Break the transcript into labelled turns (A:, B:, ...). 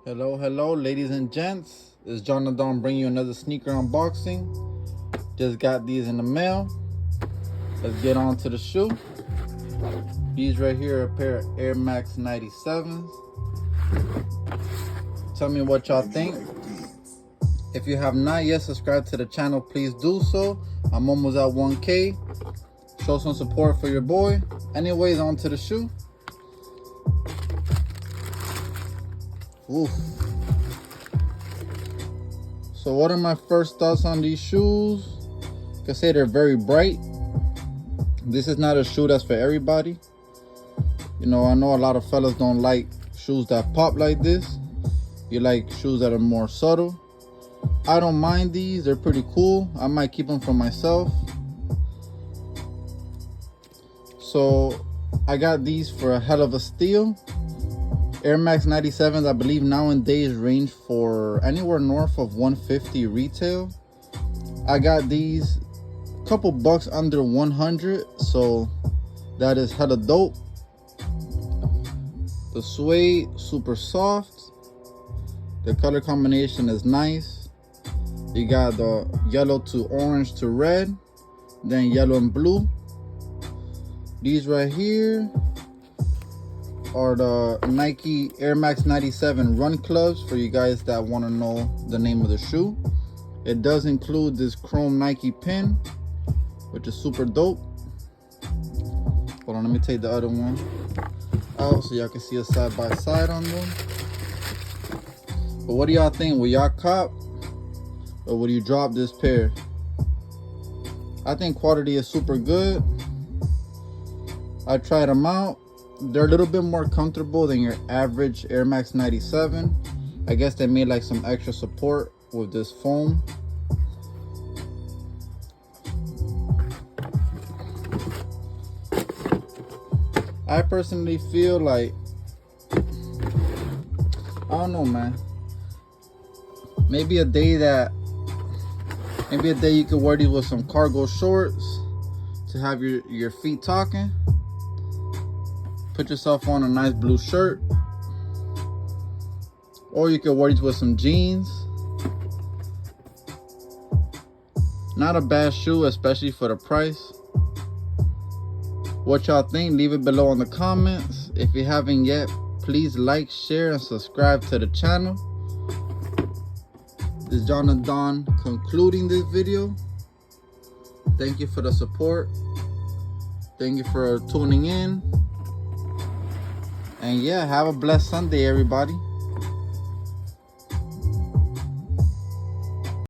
A: Hello, ladies and gents. It's Jonathan bringing you another sneaker unboxing. Just got these in the mail. Let's get on to the shoe. These right here are a pair of Airmax 97s. Tell me what y'all think. If you have not yet subscribed to the channel, please do so. I'm almost at 1K. Show some support for your boy. Anyways, on to the shoe. Oof. So what are my first thoughts on these shoes? I can say they're very bright. This is not a shoe that's for everybody. You know, I know a lot of fellas don't like shoes that pop like this. You like shoes that are more subtle. I don't mind these, they're pretty cool. I might keep them for myself. So I got these for a hell of a steal. Airmax 97s, I believe nowadays range for anywhere north of 150 retail. I got these a couple bucks under 100, so that is hella dope. The suede, super soft. The color combination is nice. You got the yellow to orange to red, then yellow and blue. These right here are the Nike Air Max 97 run clubs for you guys that want to know the name of the shoe. It does include this chrome Nike pin, which is super dope. Hold on, let me take the other one out so y'all can see a side by side on them. But what do y'all think? Will y'all cop or will you drop this pair? I think quality is super good. I tried them out. They're a little bit more comfortable than your average Air Max 97. I guess they made like some extra support with this foam. I personally feel like, I don't know, man. Maybe a day you could wear these with some cargo shorts to have your feet talking. Put yourself on a nice blue shirt, or you could wear these with some jeans. Not a bad shoe, especially for the price. What y'all think? Leave it below in the comments. If you haven't yet, please like, share, and subscribe to the channel. This is Jonathan concluding this video. Thank you for the support. Thank you for tuning in. And yeah, have a blessed Sunday, everybody.